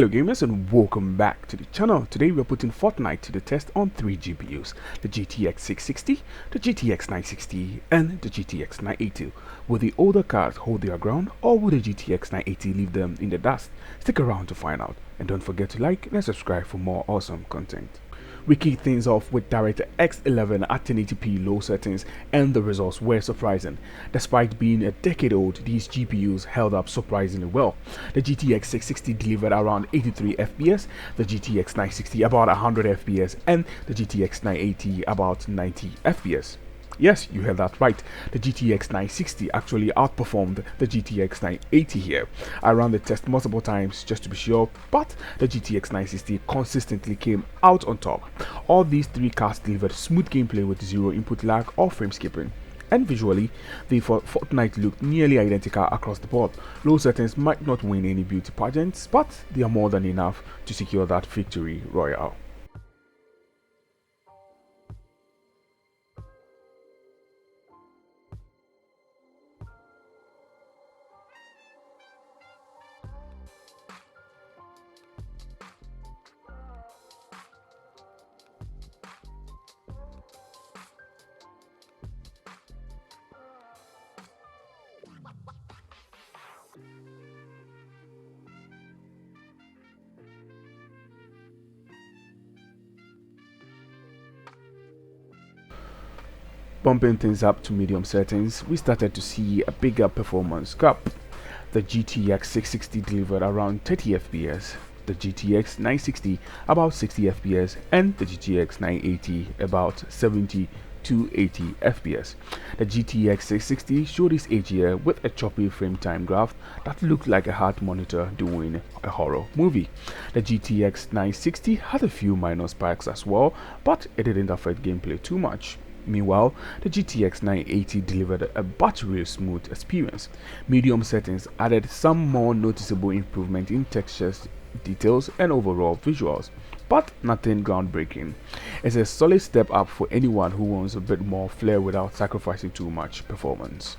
Hello gamers and welcome back to the channel. Today we are putting Fortnite to the test on 3 GPUs, the GTX 660, the GTX 960 and the GTX 980. Will the older cards hold their ground or will the GTX 980 leave them in the dust? Stick around to find out, and don't forget to like and subscribe for more awesome content. We kick things off with DirectX 11 at 1080p low settings, and the results were surprising. Despite being a decade old, these GPUs held up surprisingly well. The GTX 660 delivered around 83 FPS, the GTX 960 about 100 FPS, and the GTX 980 about 90 FPS. Yes, you heard that right. The GTX 960 actually outperformed the GTX 980 here. I ran the test multiple times just to be sure, but the GTX 960 consistently came out on top. All these three cards delivered smooth gameplay with zero input lag or frame skipping. And visually, the Fortnite looked nearly identical across the board. Low settings might not win any beauty pageants, but they are more than enough to secure that victory royale. Bumping things up to medium settings, we started to see a bigger performance gap. The GTX 660 delivered around 30 FPS, the GTX 960 about 60 FPS, and the GTX 980 about 70 to 80 FPS. The GTX 660 showed its age here with a choppy frame time graph that looked like a hard monitor doing a horror movie. The GTX 960 had a few minor spikes as well, but it didn't affect gameplay too much. Meanwhile, the GTX 980 delivered a battery smooth experience. Medium settings added some more noticeable improvement in textures, details and overall visuals, but nothing groundbreaking. It's a solid step up for anyone who wants a bit more flair without sacrificing too much performance.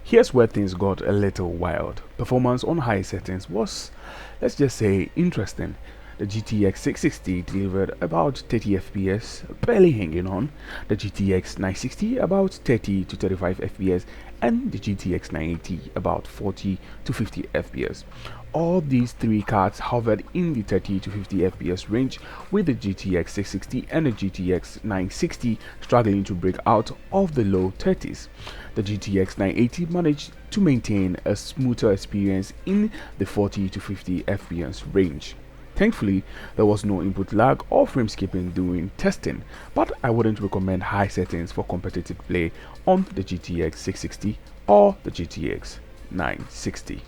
Here's where things got a little wild. Performance on high settings was, let's just say, interesting. The GTX 660 delivered about 30 FPS, barely hanging on. The GTX 960 about 30 to 35 FPS, and the GTX 980 about 40 to 50 FPS. All these three cards hovered in the 30 to 50 FPS range, with the GTX 660 and the GTX 960 struggling to break out of the low 30s. The GTX 980 managed to maintain a smoother experience in the 40 to 50 FPS range. Thankfully, there was no input lag or frame skipping during testing, but I wouldn't recommend high settings for competitive play on the GTX 660 or the GTX 960.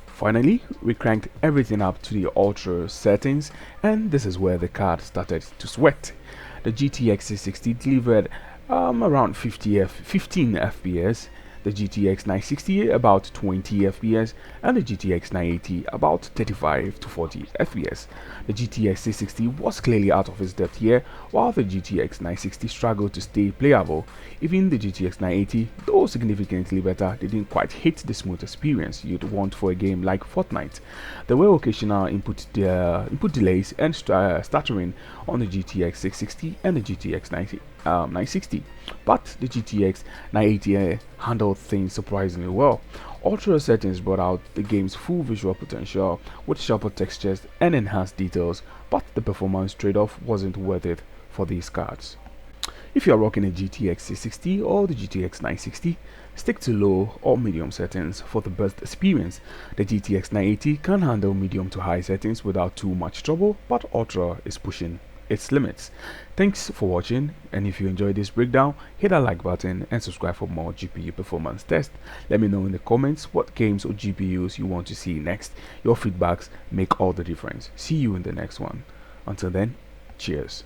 Finally, we cranked everything up to the ultra settings, and this is where the card started to sweat. The GTX 660 delivered around 15 FPS, the GTX 960 about 20 FPS, and the GTX 980 about 35 to 40 FPS. The GTX 660 was clearly out of its depth here, while the GTX 960 struggled to stay playable. Even the GTX 980, though significantly better, didn't quite hit the smooth experience you'd want for a game like Fortnite. There were occasional input delays and stuttering on the GTX 660 and the GTX 960, but the GTX 980 handled things surprisingly well. Ultra settings brought out the game's full visual potential with sharper textures and enhanced details, but the performance trade-off wasn't worth it for these cards. If you are rocking a GTX 660 or the GTX 960, stick to low or medium settings for the best experience. The GTX 980 can handle medium to high settings without too much trouble, but Ultra is pushing its limits. Thanks for watching, and if you enjoyed this breakdown, hit that like button and subscribe for more GPU performance tests. Let me know in the comments what games or GPUs you want to see next. Your feedbacks make all the difference. See you in the next one. Until then, cheers.